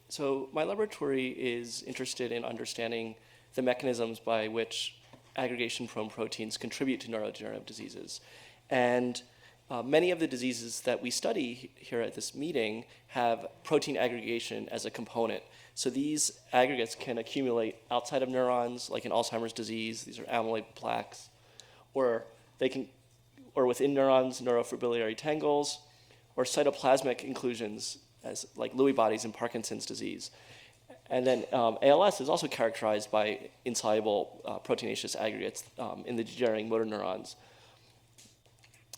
So my laboratory is interested in understanding the mechanisms by which aggregation-prone proteins contribute to neurodegenerative diseases. And many of the diseases that we study here at this meeting have protein aggregation as a component. So these aggregates can accumulate outside of neurons, like in Alzheimer's disease. These are amyloid plaques. Or within neurons, neurofibrillary tangles, or cytoplasmic inclusions, like Lewy bodies in Parkinson's disease. And then ALS is also characterized by insoluble proteinaceous aggregates in the degenerating motor neurons.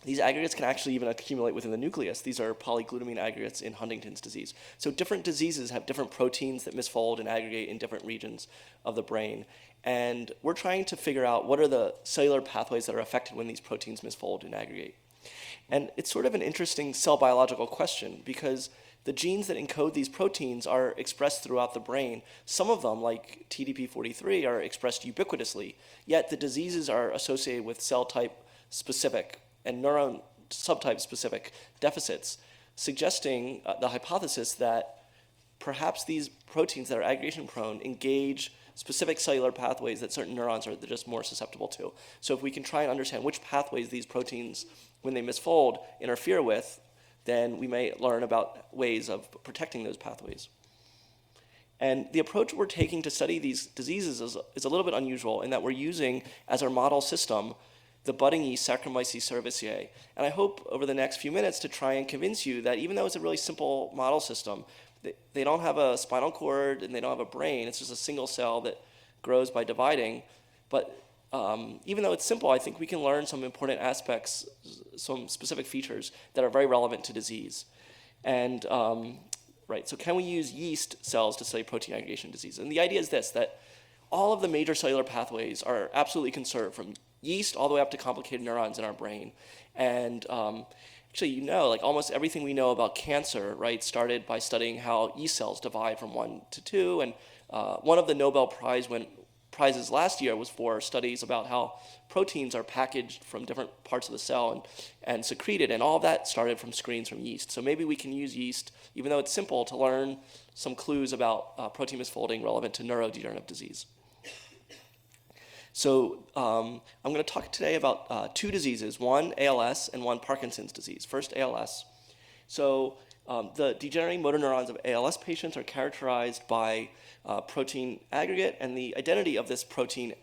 These aggregates can actually even accumulate within the nucleus. These are polyglutamine aggregates in Huntington's disease. So different diseases have different proteins that misfold and aggregate in different regions of the brain. And we're trying to figure out what are the cellular pathways that are affected when these proteins misfold and aggregate. And it's sort of an interesting cell biological question because the genes that encode these proteins are expressed throughout the brain. Some of them, like TDP43, are expressed ubiquitously, yet the diseases are associated with cell type specific and neuron subtype specific deficits, suggesting the hypothesis that perhaps these proteins that are aggregation prone engage specific cellular pathways that certain neurons are just more susceptible to. So if we can try and understand which pathways these proteins, when they misfold, interfere with, then we may learn about ways of protecting those pathways. And the approach we're taking to study these diseases is a little bit unusual in that we're using as our model system the budding yeast Saccharomyces cerevisiae. And I hope over the next few minutes to try and convince you that even though it's a really simple model system, they don't have a spinal cord and they don't have a brain. It's just a single cell that grows by dividing. But even though it's simple, I think we can learn some important aspects, some specific features that are very relevant to disease. And so can we use yeast cells to study protein aggregation disease? And the idea is this, that all of the major cellular pathways are absolutely conserved from yeast all the way up to complicated neurons in our brain. And actually, like almost everything we know about cancer, right, started by studying how yeast cells divide from 1 to 2. And one of the Nobel prizes last year was for studies about how proteins are packaged from different parts of the cell and secreted, and all of that started from screens from yeast. So maybe we can use yeast, even though it's simple, to learn some clues about protein misfolding relevant to neurodegenerative disease. So I'm going to talk today about two diseases, one ALS and one Parkinson's disease. First, ALS. So the degenerating motor neurons of ALS patients are characterized by protein aggregate, and the identity of this protein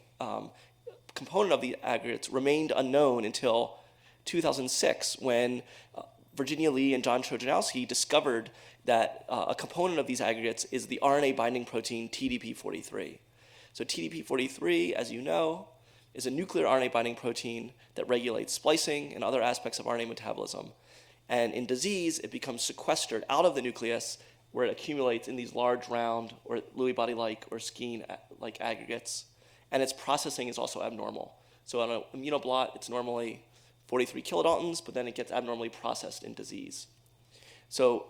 component of the aggregates remained unknown until 2006 when Virginia Lee and John Trojanowski discovered that a component of these aggregates is the RNA-binding protein TDP43. So TDP43, as you know, is a nuclear RNA-binding protein that regulates splicing and other aspects of RNA metabolism. And in disease, it becomes sequestered out of the nucleus where it accumulates in these large round or Lewy body-like or skein-like aggregates. And its processing is also abnormal. So on an immunoblot, it's normally 43 kilodaltons, but then it gets abnormally processed in disease. So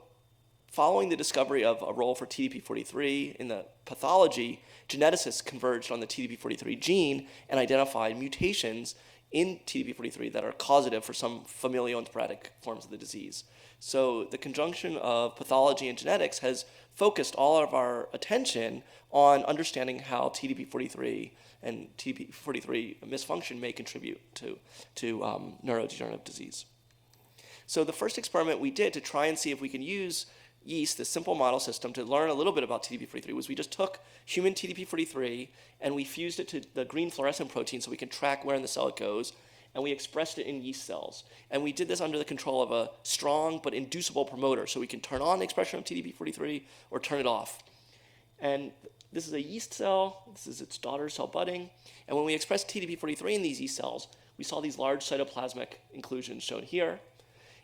following the discovery of a role for TDP43 in the pathology, geneticists converged on the TDP43 gene and identified mutations in TDP43 that are causative for some familial and sporadic forms of the disease. So the conjunction of pathology and genetics has focused all of our attention on understanding how TDP43 and TDP43 misfunction may contribute to neurodegenerative disease. So the first experiment we did to try and see if we can use yeast, this simple model system, to learn a little bit about TDP43 was we just took human TDP43 and we fused it to the green fluorescent protein so we can track where in the cell it goes, and we expressed it in yeast cells. And we did this under the control of a strong but inducible promoter, so we can turn on the expression of TDP43 or turn it off. And this is a yeast cell, this is its daughter cell budding, and when we expressed TDP43 in these yeast cells, we saw these large cytoplasmic inclusions shown here.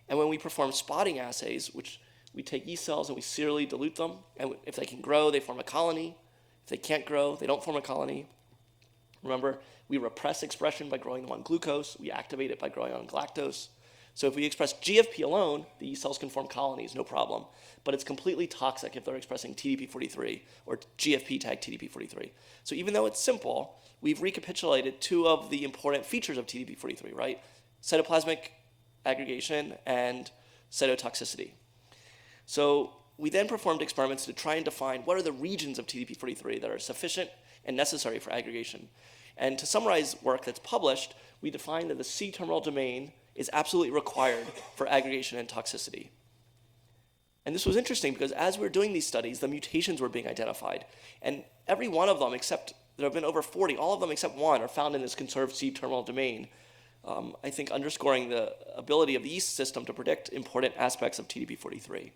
And when we perform spotting assays, which we take yeast cells and we serially dilute them, and if they can grow, they form a colony. If they can't grow, they don't form a colony. Remember, we repress expression by growing them on glucose. We activate it by growing on galactose. So if we express GFP alone, the yeast cells can form colonies, no problem. But it's completely toxic if they're expressing TDP43 or GFP tag TDP43. So even though it's simple, we've recapitulated two of the important features of TDP43, right? Cytoplasmic aggregation and cytotoxicity. So we then performed experiments to try and define what are the regions of TDP-43 that are sufficient and necessary for aggregation. And to summarize work that's published, we defined that the C-terminal domain is absolutely required for aggregation and toxicity. And this was interesting because as we were doing these studies, the mutations were being identified. And every one of them, except there have been over 40, all of them except one are found in this conserved C-terminal domain, I think underscoring the ability of the yeast system to predict important aspects of TDP-43,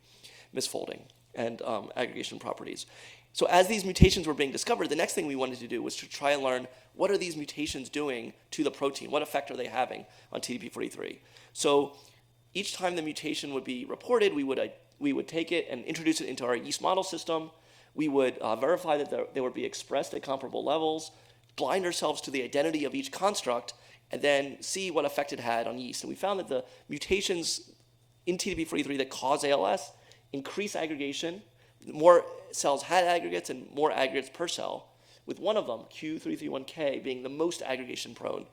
misfolding, and aggregation properties. So as these mutations were being discovered, the next thing we wanted to do was to try and learn what are these mutations doing to the protein? What effect are they having on TDP-43? So each time the mutation would be reported, we would take it and introduce it into our yeast model system. We would verify that they would be expressed at comparable levels, blind ourselves to the identity of each construct, and then see what effect it had on yeast. And we found that the mutations in TDP-43 that cause ALS increase aggregation. More cells had aggregates and more aggregates per cell, with one of them, Q331K, being the most aggregation prone,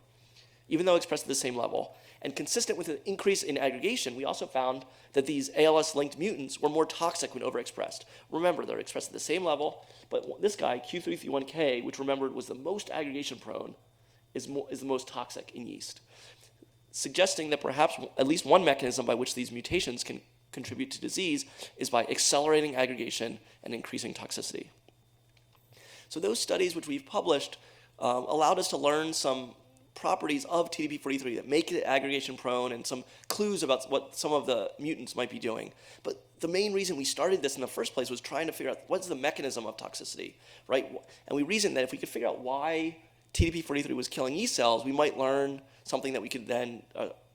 even though expressed at the same level. And consistent with an increase in aggregation, we also found that these ALS-linked mutants were more toxic when overexpressed. Remember, they're expressed at the same level, but this guy, Q331K, which remembered was the most aggregation prone, is the most toxic in yeast, suggesting that perhaps at least one mechanism by which these mutations can contribute to disease is by accelerating aggregation and increasing toxicity. So those studies which we've published allowed us to learn some properties of TDP-43 that make it aggregation prone and some clues about what some of the mutants might be doing. But the main reason we started this in the first place was trying to figure out what's the mechanism of toxicity, right? And we reasoned that if we could figure out why TDP-43 was killing yeast cells, we might learn something that we could then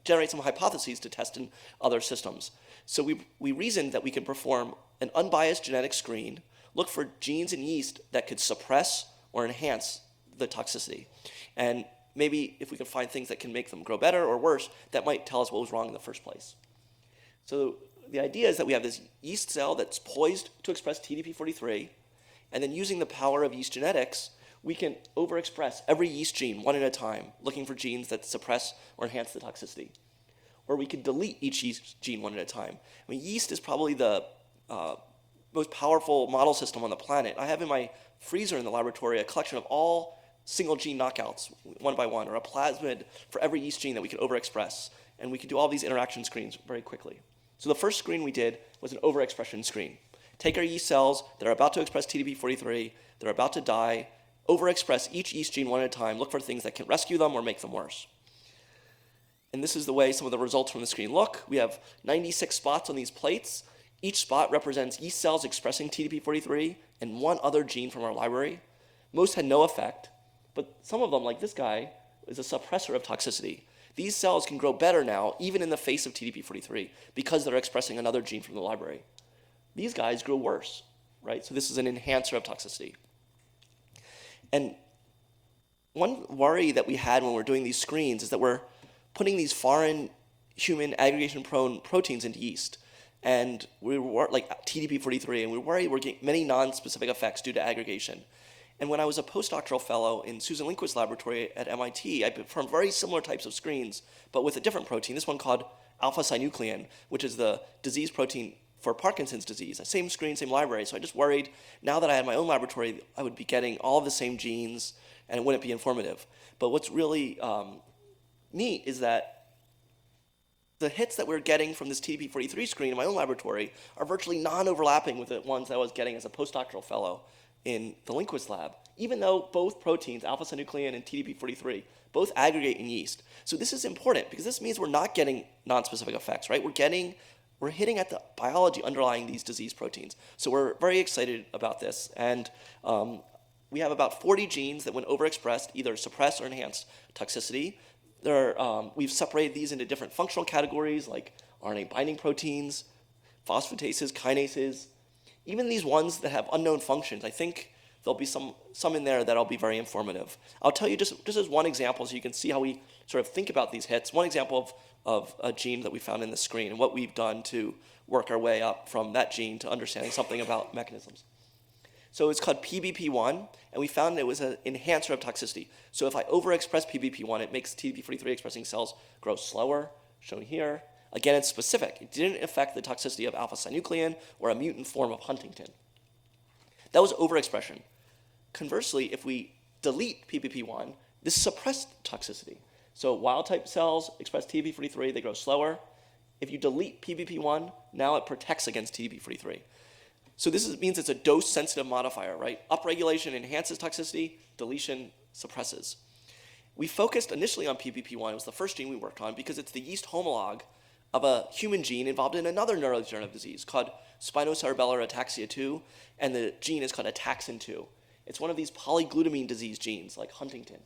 generate some hypotheses to test in other systems. So we reasoned that we could perform an unbiased genetic screen, look for genes in yeast that could suppress or enhance the toxicity. And maybe if we could find things that can make them grow better or worse, that might tell us what was wrong in the first place. So the idea is that we have this yeast cell that's poised to express TDP-43, and then using the power of yeast genetics, we can overexpress every yeast gene one at a time, looking for genes that suppress or enhance the toxicity. Or we could delete each yeast gene one at a time. I mean, yeast is probably the most powerful model system on the planet. I have in my freezer in the laboratory a collection of all single gene knockouts, one by one, or a plasmid for every yeast gene that we could overexpress. And we could do all these interaction screens very quickly. So the first screen we did was an overexpression screen. Take our yeast cells that are about to express TDP-43, they're about to die, overexpress each yeast gene one at a time, look for things that can rescue them or make them worse. And this is the way some of the results from the screen look. We have 96 spots on these plates. Each spot represents yeast cells expressing TDP-43 and one other gene from our library. Most had no effect, but some of them, like this guy, is a suppressor of toxicity. These cells can grow better now, even in the face of TDP-43, because they're expressing another gene from the library. These guys grow worse, right? So this is an enhancer of toxicity. And one worry that we had when we're doing these screens is that we're putting these foreign human aggregation-prone proteins into yeast. And we were like TDP-43, and we worry we're getting many non-specific effects due to aggregation. And when I was a postdoctoral fellow in Susan Lindquist's laboratory at MIT, I performed very similar types of screens, but with a different protein, this one called alpha-synuclein, which is the disease protein for Parkinson's disease. Same screen, same library. So I just worried, now that I had my own laboratory, I would be getting all of the same genes, and it wouldn't be informative. But what's really neat is that the hits that we're getting from this TDP-43 screen in my own laboratory are virtually non-overlapping with the ones that I was getting as a postdoctoral fellow in the Lindquist lab, even though both proteins, alpha-synuclein and TDP-43, both aggregate in yeast. So this is important because this means we're not getting non-specific effects, right? We're hitting at the biology underlying these disease proteins. So we're very excited about this. And we have about 40 genes that when overexpressed either suppress or enhance toxicity. We've separated these into different functional categories like RNA-binding proteins, phosphatases, kinases. Even these ones that have unknown functions, I think there'll be some in there that'll be very informative. I'll tell you just as one example so you can see how we sort of think about these hits. One example of a gene that we found in the screen and what we've done to work our way up from that gene to understanding something about mechanisms. So it's called PBP1, and we found it was an enhancer of toxicity. So if I overexpress PBP1, it makes TDP-43 expressing cells grow slower, shown here, Again, it's specific. It didn't affect the toxicity of alpha-synuclein or a mutant form of Huntington. That was overexpression. Conversely, if we delete PPP1, this suppressed toxicity. So wild-type cells express TDP43, they grow slower. If you delete PPP1, now it protects against TDP43. So means it's a dose-sensitive modifier, right? Upregulation enhances toxicity, deletion suppresses. We focused initially on PPP1. It was the first gene we worked on because it's the yeast homolog of a human gene involved in another neurodegenerative disease called spinocerebellar ataxia 2, and the gene is called ataxin 2. It's one of these polyglutamine disease genes like Huntington.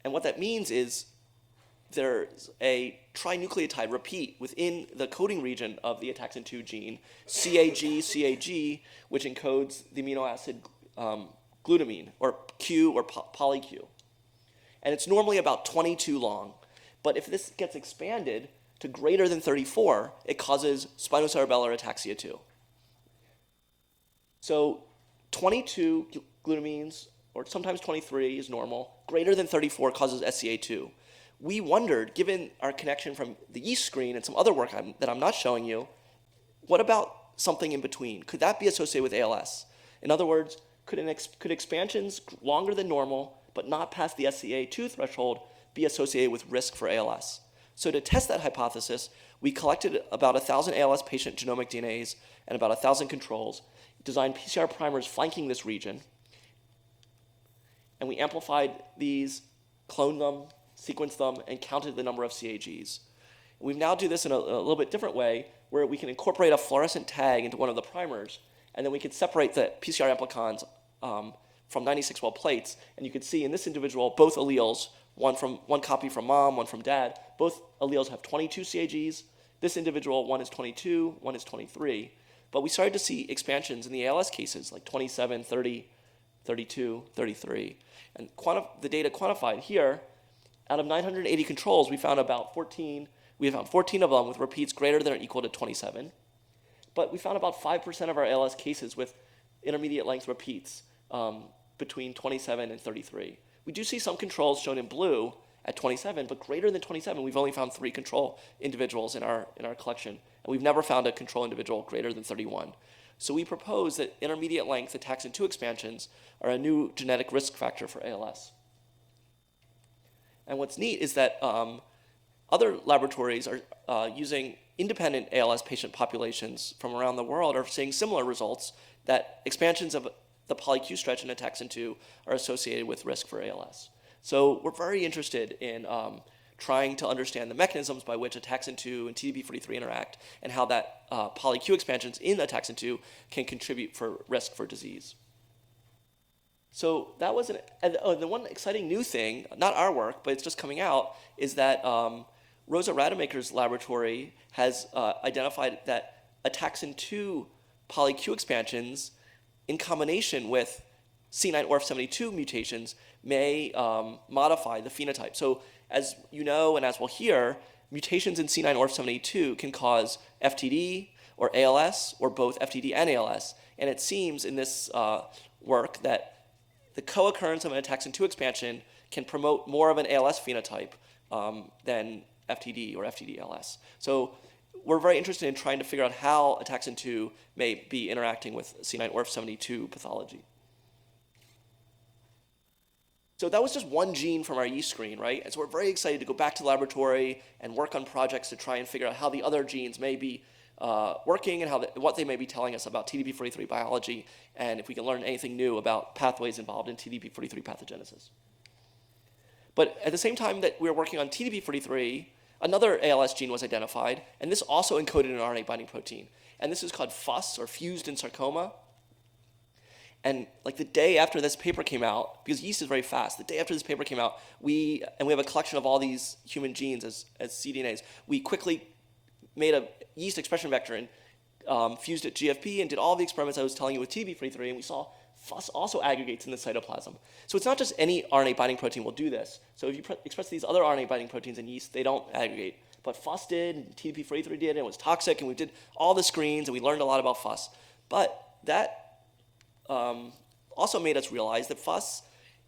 And what that means is there's a trinucleotide repeat within the coding region of the ataxin 2 gene, CAG, which encodes the amino acid glutamine, or Q, or poly-Q. And it's normally about 22 long. But if this gets expanded to greater than 34, it causes spinocerebellar ataxia 2. So 22 glutamines, or sometimes 23 is normal. Greater than 34 causes SCA2. We wondered, given our connection from the yeast screen and some other work that I'm not showing you, what about something in between? Could that be associated with ALS? In other words, could expansions longer than normal, but not past the SCA2 threshold, be associated with risk for ALS? So to test that hypothesis, we collected about 1,000 ALS patient genomic DNAs and about 1,000 controls, designed PCR primers flanking this region, and we amplified these, cloned them, sequenced them, and counted the number of CAGs. We now do this in a little bit different way, where we can incorporate a fluorescent tag into one of the primers, and then we can separate the PCR amplicons from 96-well plates, and you can see in this individual both alleles, one copy from mom, one from dad, both alleles have 22 CAGs. This individual, one is 22, one is 23. But we started to see expansions in the ALS cases, like 27, 30, 32, 33. And the data quantified here, out of 980 controls, we found 14 of them with repeats greater than or equal to 27. But we found about 5% of our ALS cases with intermediate length repeats between 27 and 33. We do see some controls shown in blue at 27, but greater than 27, we've only found 3 control individuals in our collection. And we've never found a control individual greater than 31. So we propose that intermediate length ataxin 2 expansions are a new genetic risk factor for ALS. And what's neat is that other laboratories are using independent ALS patient populations from around the world are seeing similar results, that expansions of the poly-Q stretch in ataxin 2 are associated with risk for ALS. So we're very interested in trying to understand the mechanisms by which ataxin 2 and TDP43 interact, and how that poly-Q expansions in ataxin 2 can contribute for risk for disease. So that was the one exciting new thing, not our work, but it's just coming out, is that Rosa Rademacher's laboratory has identified that ataxin 2 poly-Q expansions in combination with C9orf72 mutations may modify the phenotype. So as you know, and as we'll hear, mutations in C9orf72 can cause FTD or ALS, or both FTD and ALS. And it seems in this work that the co-occurrence of an ataxin 2 expansion can promote more of an ALS phenotype than FTD or FTD-ALS. So we're very interested in trying to figure out how ataxin 2 may be interacting with C9orf72 pathology. So that was just one gene from our yeast screen, right? And so we're very excited to go back to the laboratory and work on projects to try and figure out how the other genes may be working and what they may be telling us about TDP43 biology, and if we can learn anything new about pathways involved in TDP43 pathogenesis. But at the same time that we were working on TDP43, another ALS gene was identified, and this also encoded an RNA-binding protein. And this is called FUS, or fused in sarcoma. And like the day after this paper came out, because yeast is very fast, the day after this paper came out, we have a collection of all these human genes as cDNAs. We quickly made a yeast expression vector and fused it GFP and did all the experiments I was telling you with TDP43, and we saw FUS also aggregates in the cytoplasm. So it's not just any RNA binding protein will do this. So if you express these other RNA binding proteins in yeast, they don't aggregate. But FUS did, and TDP43 did, and it was toxic, and we did all the screens, and we learned a lot about FUS. But that also made us realize that FUS,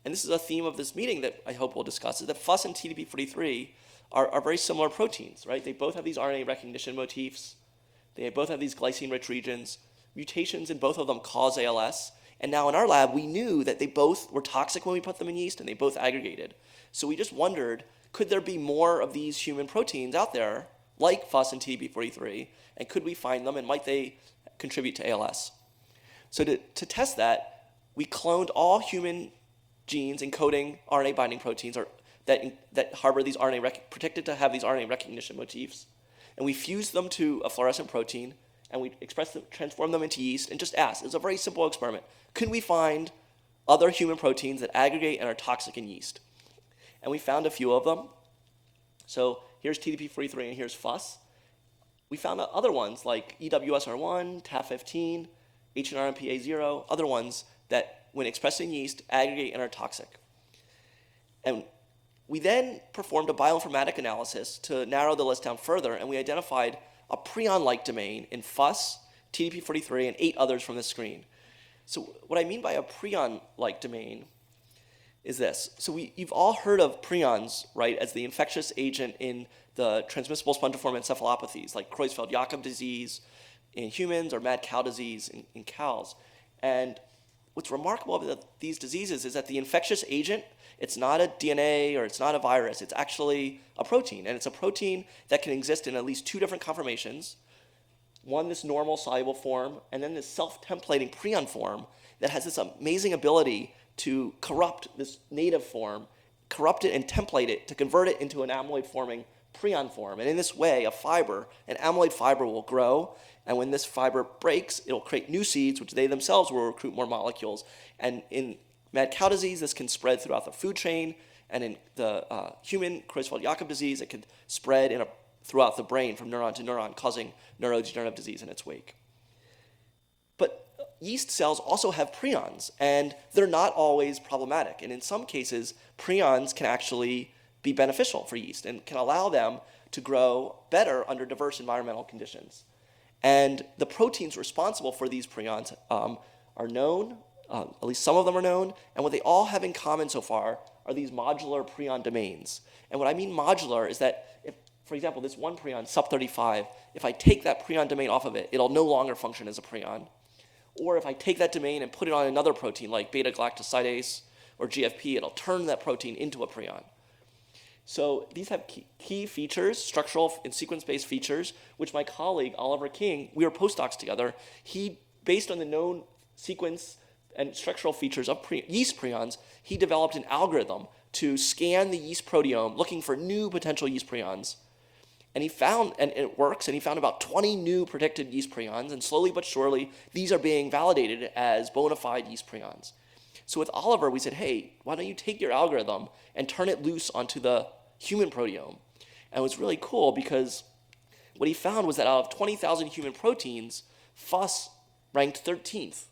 and this is a theme of this meeting that I hope we'll discuss, is that FUS and TDP43 are very similar proteins, right? They both have these RNA recognition motifs. They both have these glycine-rich regions. Mutations in both of them cause ALS. And now in our lab, we knew that they both were toxic when we put them in yeast, and they both aggregated. So we just wondered, could there be more of these human proteins out there, like FUS and TDP43, and could we find them, and might they contribute to ALS? So to test that, we cloned all human genes encoding RNA-binding proteins that harbor these predicted to have these RNA recognition motifs, and we fused them to a fluorescent protein, and we transformed them into yeast, and just asked, it's a very simple experiment, could we find other human proteins that aggregate and are toxic in yeast? And we found a few of them. So here's TDP43 and here's FUS. We found other ones like EWSR1, TAF15, HNRMPA0, other ones that, when expressed in yeast, aggregate and are toxic. And we then performed a bioinformatic analysis to narrow the list down further, and we identified a Prion-like domain in FUS, TDP43, and 8 others from this screen. So what I mean by a Prion-like domain is this. So you've all heard of prions, right, as the infectious agent in the transmissible spongiform encephalopathies, like Creutzfeldt-Jakob disease in humans or mad cow disease in cows. And what's remarkable about these diseases is that the infectious agent, it's not a DNA or it's not a virus, it's actually a protein. And it's a protein that can exist in at least 2 different conformations. One, this normal soluble form, and then this self-templating prion form that has this amazing ability to corrupt this native form, corrupt it and template it to convert it into an amyloid-forming prion form. And in this way, an amyloid fiber will grow, and when this fiber breaks, it'll create new seeds, which they themselves will recruit more molecules. And in mad cow disease, this can spread throughout the food chain, and in the human Creutzfeldt-Jakob disease, it can spread throughout the brain from neuron to neuron, causing neurodegenerative disease in its wake. But yeast cells also have prions, and they're not always problematic. And in some cases, prions can actually be beneficial for yeast and can allow them to grow better under diverse environmental conditions. And the proteins responsible for these prions are known, at least some of them are known, and what they all have in common so far are these modular prion domains. And what I mean modular is that, if, for example, this one prion, SUP35, if I take that prion domain off of it, it'll no longer function as a prion. Or if I take that domain and put it on another protein like beta-galactosidase or GFP, it'll turn that protein into a prion. So these have key features, structural and sequence-based features, which my colleague, Oliver King, we were postdocs together. He, based on the known sequence and structural features of yeast prions, he developed an algorithm to scan the yeast proteome looking for new potential yeast prions. And he found, and it works, and he found about 20 new predicted yeast prions, and slowly but surely, these are being validated as bona fide yeast prions. So with Oliver, we said, hey, why don't you take your algorithm and turn it loose onto the human proteome? And it was really cool because what he found was that out of 20,000 human proteins, FUS ranked 13th,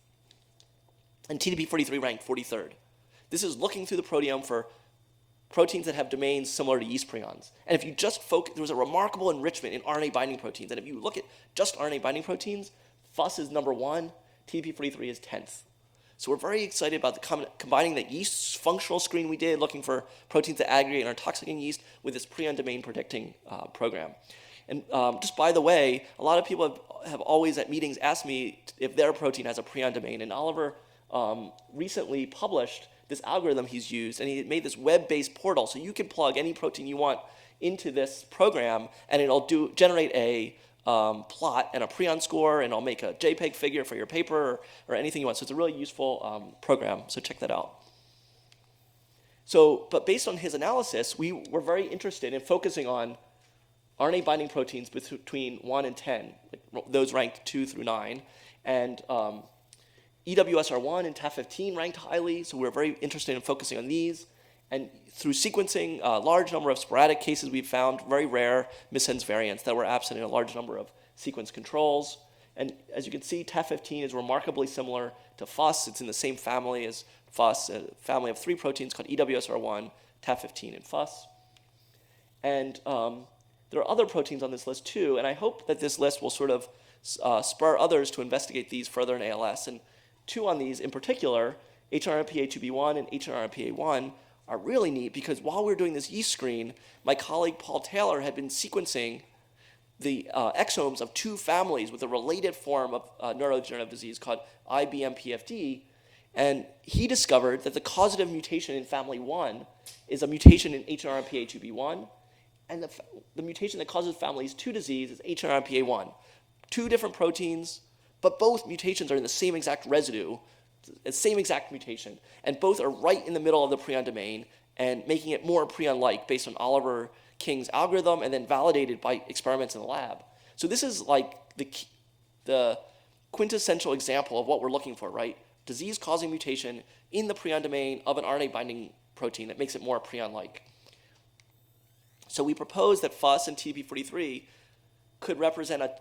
and TDP43 ranked 43rd. This is looking through the proteome for proteins that have domains similar to yeast prions. And if you just focus, there was a remarkable enrichment in RNA-binding proteins. And if you look at just RNA-binding proteins, FUS is number 1, TDP43 is 10th. So we're very excited about combining the yeast functional screen we did, looking for proteins that aggregate and are toxic in yeast, with this prion domain predicting program. And just by the way, a lot of people have always at meetings asked me if their protein has a prion domain. And Oliver recently published this algorithm he's used, and he made this web-based portal, so you can plug any protein you want into this program, and it'll generate a plot and a prion score, and it'll make a JPEG figure for your paper or anything you want. So it's a really useful program, so check that out. So, but based on his analysis, we were very interested in focusing on RNA-binding proteins between 1 and 10, those ranked 2 through 9, and EWSR1 and TAF15 ranked highly, so we're very interested in focusing on these. And through sequencing a large number of sporadic cases, we've found very rare missense variants that were absent in a large number of sequence controls. And as you can see, TAF15 is remarkably similar to FUS. It's in the same family as FUS, a family of 3 proteins called EWSR1, TAF15, and FUS. And there are other proteins on this list too, and I hope that this list will sort of spur others to investigate these further in ALS. And 2 on these in particular, HNRMPA2B1 and HNRMPA1, are really neat because while we were doing this yeast screen, my colleague Paul Taylor had been sequencing the exomes of 2 families with a related form of neurodegenerative disease called IBMPFD, and he discovered that the causative mutation in family 1 is a mutation in HNRMPA2B1, and the mutation that causes families 2 disease is HNRMPA1. 2 different proteins, but both mutations are in the same exact residue, the same exact mutation, and both are right in the middle of the prion domain and making it more prion-like based on Oliver King's algorithm and then validated by experiments in the lab. So this is like the quintessential example of what we're looking for, right? Disease-causing mutation in the prion domain of an RNA-binding protein that makes it more prion-like. So we propose that FUS and TDP43 could represent a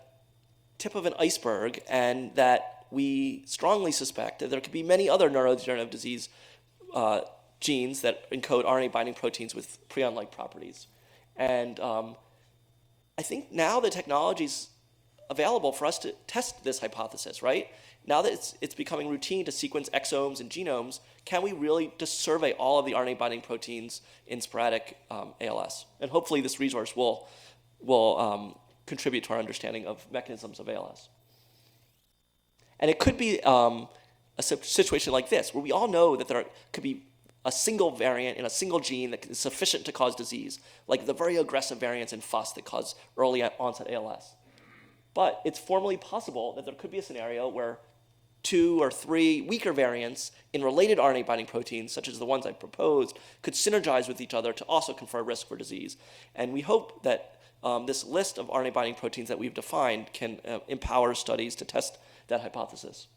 tip of an iceberg, and that we strongly suspect that there could be many other neurodegenerative disease genes that encode RNA-binding proteins with prion-like properties. And I think now the technology's available for us to test this hypothesis, right? Now that it's becoming routine to sequence exomes and genomes, can we really just survey all of the RNA-binding proteins in sporadic ALS? And hopefully this resource will contribute to our understanding of mechanisms of ALS. And it could be a situation like this, where we all know that there could be a single variant in a single gene that is sufficient to cause disease, like the very aggressive variants in FUS that cause early onset ALS. But it's formally possible that there could be a scenario where 2 or 3 weaker variants in related RNA-binding proteins, such as the ones I proposed, could synergize with each other to also confer risk for disease. And we hope that this list of RNA-binding proteins that we've defined can empower studies to test that hypothesis.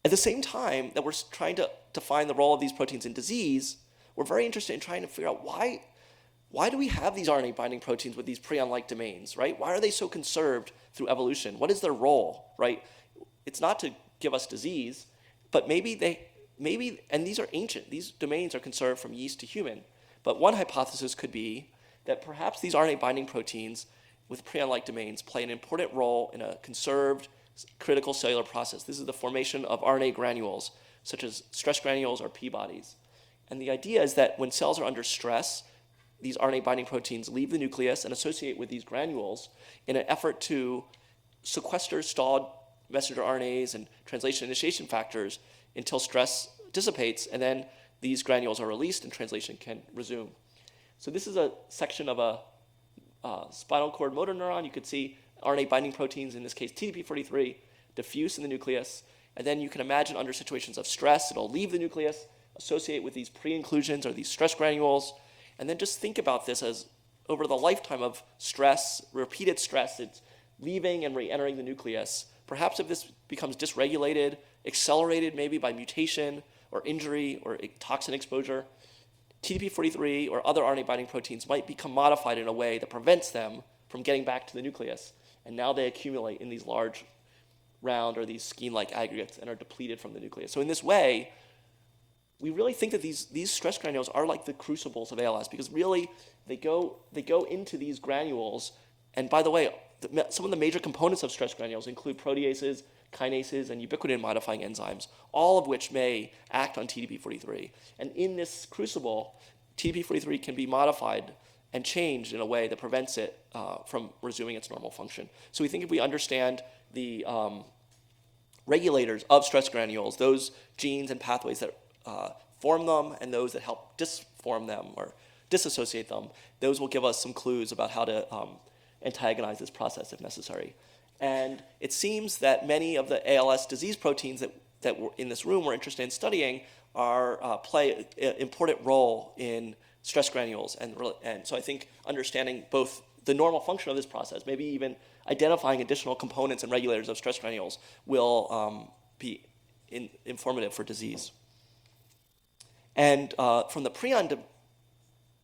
At the same time that we're trying to define the role of these proteins in disease, we're very interested in trying to figure out why do we have these RNA-binding proteins with these prion-like domains, right? Why are they so conserved through evolution? What is their role, right? It's not to give us disease, but maybe, and these are ancient, these domains are conserved from yeast to human. But one hypothesis could be that perhaps these RNA-binding proteins with prion-like domains play an important role in a conserved critical cellular process. This is the formation of RNA granules, such as stress granules or P-bodies. And the idea is that when cells are under stress, these RNA-binding proteins leave the nucleus and associate with these granules in an effort to sequester stalled messenger RNAs and translation initiation factors until stress dissipates, and then these granules are released and translation can resume. So this is a section of a spinal cord motor neuron. You could see RNA-binding proteins, in this case TDP43, diffuse in the nucleus, and then you can imagine under situations of stress, it'll leave the nucleus, associate with these pre-inclusions or these stress granules, and then just think about this as over the lifetime of stress, repeated stress, it's leaving and re-entering the nucleus. Perhaps if this becomes dysregulated, accelerated maybe by mutation or injury or toxin exposure, TDP43 or other RNA-binding proteins might become modified in a way that prevents them from getting back to the nucleus. And now they accumulate in these large round or these skein-like aggregates and are depleted from the nucleus. So in this way, we really think that these stress granules are like the crucibles of ALS, because really they go into these granules. And by the way, some of the major components of stress granules include proteases, kinases, and ubiquitin-modifying enzymes, all of which may act on TDP43. And in this crucible, TDP43 can be modified and changed in a way that prevents it from resuming its normal function. So we think if we understand the regulators of stress granules, those genes and pathways that form them and those that help disform them or disassociate them, those will give us some clues about how to antagonize this process if necessary. And it seems that many of the ALS disease proteins that were in this room we're interested in studying play an important role in stress granules. And so I think understanding both the normal function of this process, maybe even identifying additional components and regulators of stress granules will be informative for disease. And from the prion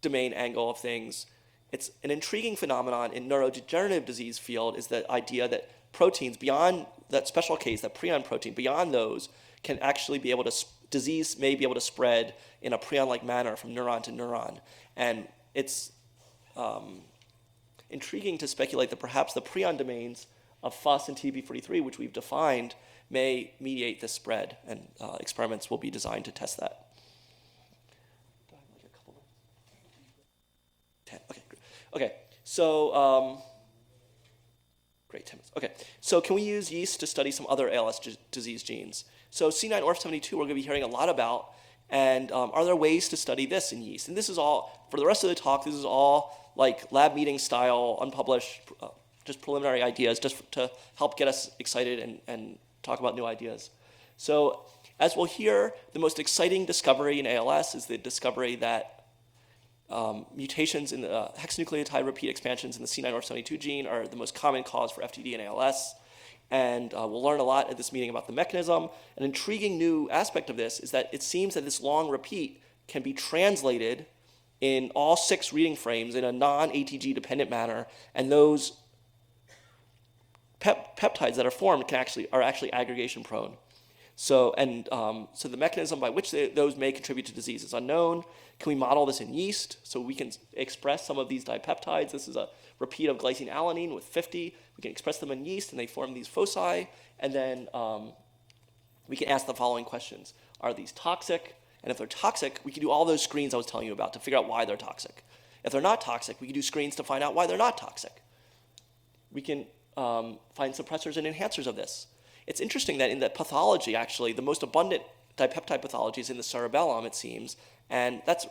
domain angle of things, it's an intriguing phenomenon in neurodegenerative disease field is the idea that proteins beyond that special case, that prion protein, beyond those can actually be able to, disease may be able to spread in a prion-like manner from neuron to neuron. And it's intriguing to speculate that perhaps the prion domains of FUS and TDP43, which we've defined, may mediate this spread, and experiments will be designed to test that. Okay, so, great, 10 minutes. Okay, so can we use yeast to study some other ALS disease genes? So C9orf72 we're going to be hearing a lot about, and are there ways to study this in yeast? And this is all, for the rest of the talk, this is all like lab meeting style, unpublished, just preliminary ideas, just to help get us excited and talk about new ideas. So as we'll hear, the most exciting discovery in ALS is the discovery that mutations in the hexanucleotide repeat expansions in the C9orf72 gene are the most common cause for FTD and ALS. And we'll learn a lot at this meeting about the mechanism. An intriguing new aspect of this is that it seems that this long repeat can be translated in all 6 reading frames in a non-ATG dependent manner, and those peptides that are formed are actually aggregation prone. So the mechanism by which those may contribute to disease is unknown. Can we model this in yeast? So we can express some of these dipeptides. This is a repeat of glycine alanine with 50. We can express them in yeast, and they form these foci. And then we can ask the following questions. Are these toxic? And if they're toxic, we can do all those screens I was telling you about to figure out why they're toxic. If they're not toxic, we can do screens to find out why they're not toxic. We can find suppressors and enhancers of this. It's interesting that in the pathology, actually, the most abundant dipeptide pathology is in the cerebellum, it seems, and that's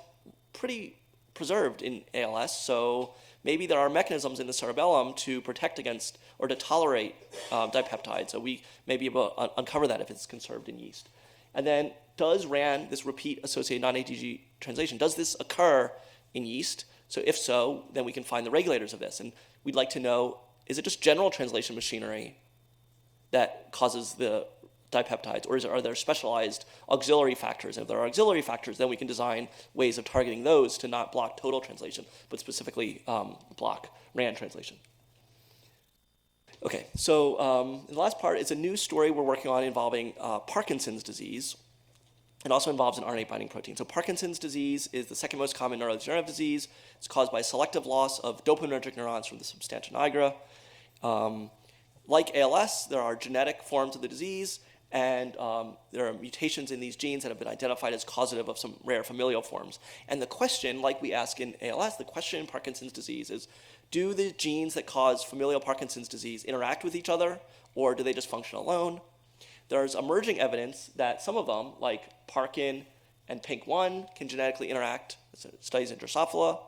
pretty preserved in ALS, so maybe there are mechanisms in the cerebellum to protect against or to tolerate dipeptides, so we may be able to uncover that if it's conserved in yeast. And then does RAN, this repeat-associated non-ATG translation, does this occur in yeast? So if so, then we can find the regulators of this, and we'd like to know, is it just general translation machinery that causes the dipeptides, or are there specialized auxiliary factors? And if there are auxiliary factors, then we can design ways of targeting those to not block total translation, but specifically block RAN translation. Okay, so the last part is a new story we're working on involving Parkinson's disease. It also involves an RNA-binding protein. So Parkinson's disease is the second most common neurodegenerative disease. It's caused by selective loss of dopaminergic neurons from the substantia nigra. Like ALS, there are genetic forms of the disease, and there are mutations in these genes that have been identified as causative of some rare familial forms. And the question, like we ask in ALS, the question in Parkinson's disease is, do the genes that cause familial Parkinson's disease interact with each other, or do they just function alone? There's emerging evidence that some of them, like Parkin and PINK1, can genetically interact. Studies in Drosophila.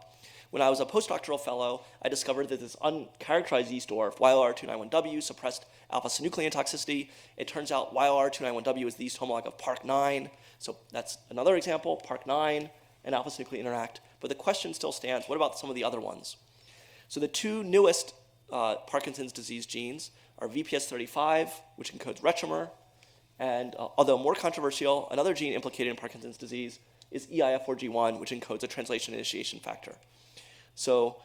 When I was a postdoctoral fellow, I discovered that this uncharacterized yeast dwarf, YLR291W, suppressed alpha-synuclein toxicity. It turns out YLR291W is the yeast homolog of Park9. So that's another example. Park9 and alpha-synuclein interact. But the question still stands, what about some of the other ones? So the 2 newest Parkinson's disease genes are VPS35, which encodes retromer, and although more controversial, another gene implicated in Parkinson's disease is EIF4G1, which encodes a translation initiation factor. So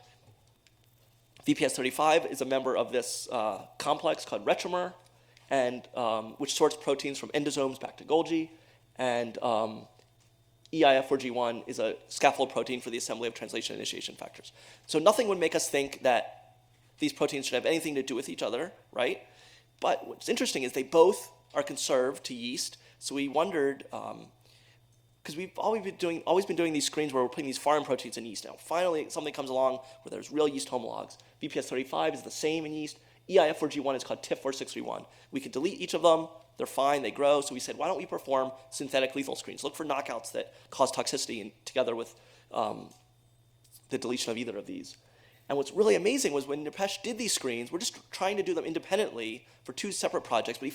VPS35 is a member of this complex called retromer, and which sorts proteins from endosomes back to Golgi, and EIF4G1 is a scaffold protein for the assembly of translation initiation factors. So nothing would make us think that these proteins should have anything to do with each other, right? But what's interesting is they both are conserved to yeast. So we wondered, because we've always been doing these screens where we're putting these foreign proteins in yeast. Now, finally, something comes along where there's real yeast homologs. VPS35 is the same in yeast. EIF4G1 is called TIF4631. We could delete each of them. They're fine. They grow. So we said, why don't we perform synthetic lethal screens? Look for knockouts that cause toxicity and together with the deletion of either of these. And what's really amazing was when Nipesh did these screens, we're just trying to do them independently for 2 separate projects, but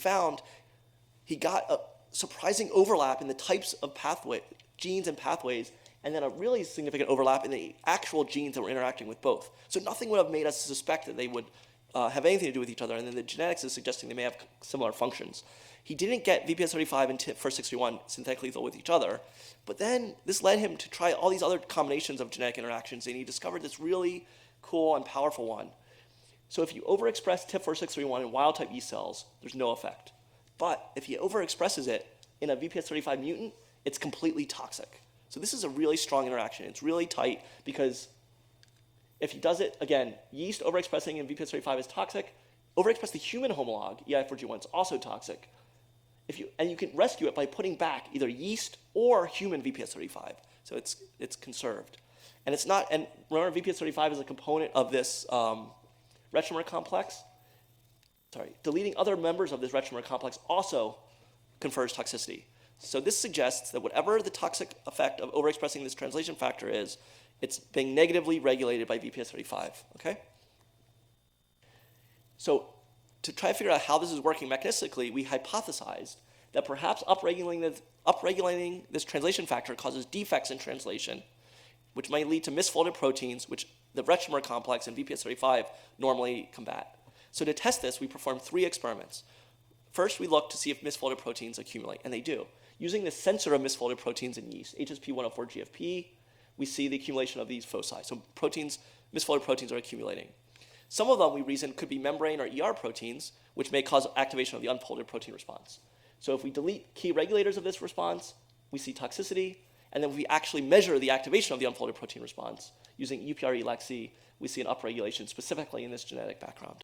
he got a surprising overlap in the types of genes and pathways, and then a really significant overlap in the actual genes that were interacting with both. So nothing would have made us suspect that they would have anything to do with each other, and then the genetics is suggesting they may have similar functions. He didn't get VPS35 and TIF4631 synthetically lethal with each other, but then this led him to try all these other combinations of genetic interactions, and he discovered this really cool and powerful one. So if you overexpress TIF4631 in wild-type yeast cells, there's no effect. But if he overexpresses it in a VPS35 mutant, it's completely toxic. So this is a really strong interaction. It's really tight because if he does it, again, yeast overexpressing in VPS35 is toxic. Overexpress the human homolog, EI4G1, is also toxic. And you can rescue it by putting back either yeast or human VPS35. So it's conserved. And it's not, and remember VPS35 is a component of this retromer complex. Sorry, deleting other members of this retromer complex also confers toxicity. So this suggests that whatever the toxic effect of overexpressing this translation factor is, it's being negatively regulated by VPS35, okay? So to try to figure out how this is working mechanistically, we hypothesized that perhaps upregulating this translation factor causes defects in translation, which might lead to misfolded proteins, which the retromer complex and VPS35 normally combat. So to test this, we performed 3 experiments. First, we looked to see if misfolded proteins accumulate, and they do. Using the sensor of misfolded proteins in yeast, HSP104-GFP, we see the accumulation of these foci. So misfolded proteins are accumulating. Some of them, we reasoned, could be membrane or ER proteins, which may cause activation of the unfolded protein response. So if we delete key regulators of this response, we see toxicity. And then if we actually measure the activation of the unfolded protein response using UPR-ELAC-C, we see an upregulation specifically in this genetic background,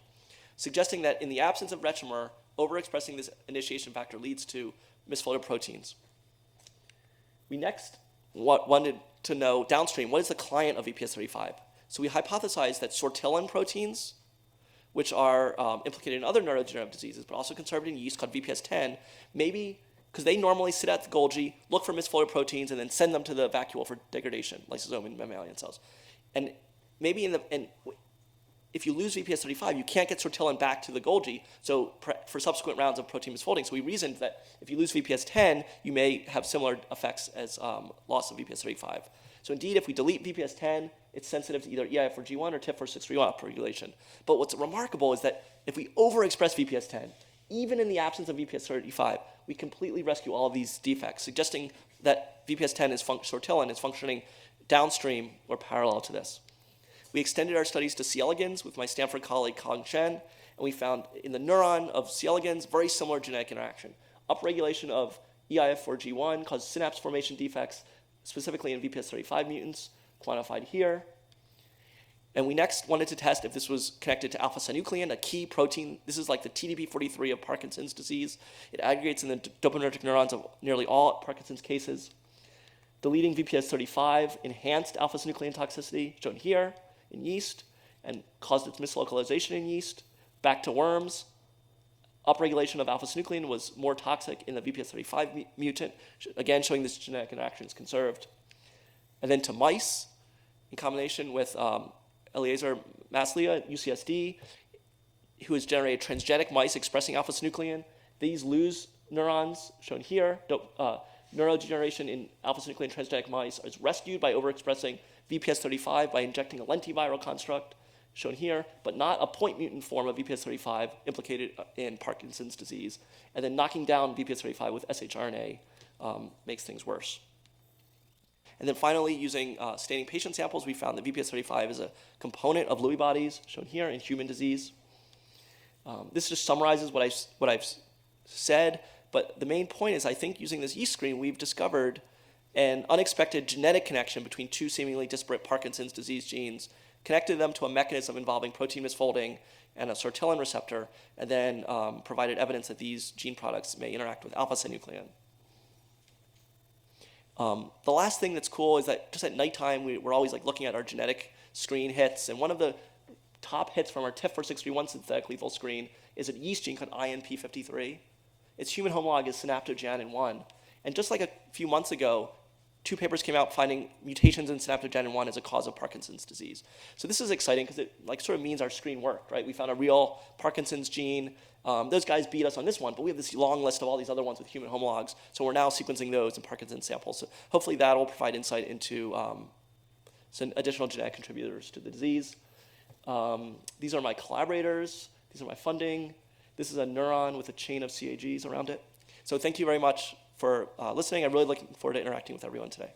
suggesting that in the absence of retromer, overexpressing this initiation factor leads to misfolded proteins. We next wanted to know downstream, what is the client of VPS35? So we hypothesized that sortilin proteins, which are implicated in other neurodegenerative diseases, but also conserved in yeast called VPS10, maybe because they normally sit at the Golgi, look for misfolded proteins, and then send them to the vacuole for degradation, lysosome in mammalian cells. And maybe if you lose VPS35, you can't get sortilin back to the Golgi, so for subsequent rounds of protein misfolding. So we reasoned that if you lose VPS10, you may have similar effects as loss of VPS35. So indeed, if we delete VPS10, it's sensitive to either EIF4G1 or TIF463 upregulation. But what's remarkable is that if we overexpress VPS10, even in the absence of VPS35, we completely rescue all of these defects, suggesting that VPS10 sortilin is functioning downstream or parallel to this. We extended our studies to C. elegans with my Stanford colleague Kang Shen, and we found in the neuron of C. elegans very similar genetic interaction. Upregulation of EIF4G1 causes synapse formation defects, specifically in VPS35 mutants, quantified here. And we next wanted to test if this was connected to alpha-synuclein, a key protein. This is like the TDP43 of Parkinson's disease. It aggregates in the dopaminergic neurons of nearly all Parkinson's cases. Deleting VPS35 enhanced alpha-synuclein toxicity, shown here in yeast, and caused its mislocalization in yeast. Back to worms. Upregulation of alpha-synuclein was more toxic in the VPS35 mutant, again showing this genetic interaction is conserved. And then to mice, in combination with Eliezer Maslia at UCSD, who has generated transgenic mice expressing alpha-synuclein. These lose neurons, shown here. Neurodegeneration in alpha-synuclein transgenic mice is rescued by overexpressing VPS35 by injecting a lentiviral construct, shown here, but not a point mutant form of VPS35 implicated in Parkinson's disease. And then knocking down VPS35 with shRNA makes things worse. And then finally, using staining patient samples, we found that VPS35 is a component of Lewy bodies, shown here in human disease. This just summarizes what I've said, but the main point is I think using this yeast screen, we've discovered an unexpected genetic connection between 2 seemingly disparate Parkinson's disease genes, connected them to a mechanism involving protein misfolding and a sortilin receptor, and then provided evidence that these gene products may interact with alpha-synuclein. The last thing that's cool is that just at nighttime, we're always looking at our genetic screen hits, and one of the top hits from our TIF463 synthetic lethal screen is a yeast gene called INP53. Its human homolog is synaptogenin 1. And just like a few months ago, 2 papers came out finding mutations in synaptogenin 1 as a cause of Parkinson's disease. So this is exciting because it sort of means our screen worked, right? We found a real Parkinson's gene. Those guys beat us on this one, but we have this long list of all these other ones with human homologs. So we're now sequencing those in Parkinson's samples. So hopefully that will provide insight into some additional genetic contributors to the disease. These are my collaborators. These are my funding. This is a neuron with a chain of CAGs around it. So thank you very much for listening. I'm really looking forward to interacting with everyone today.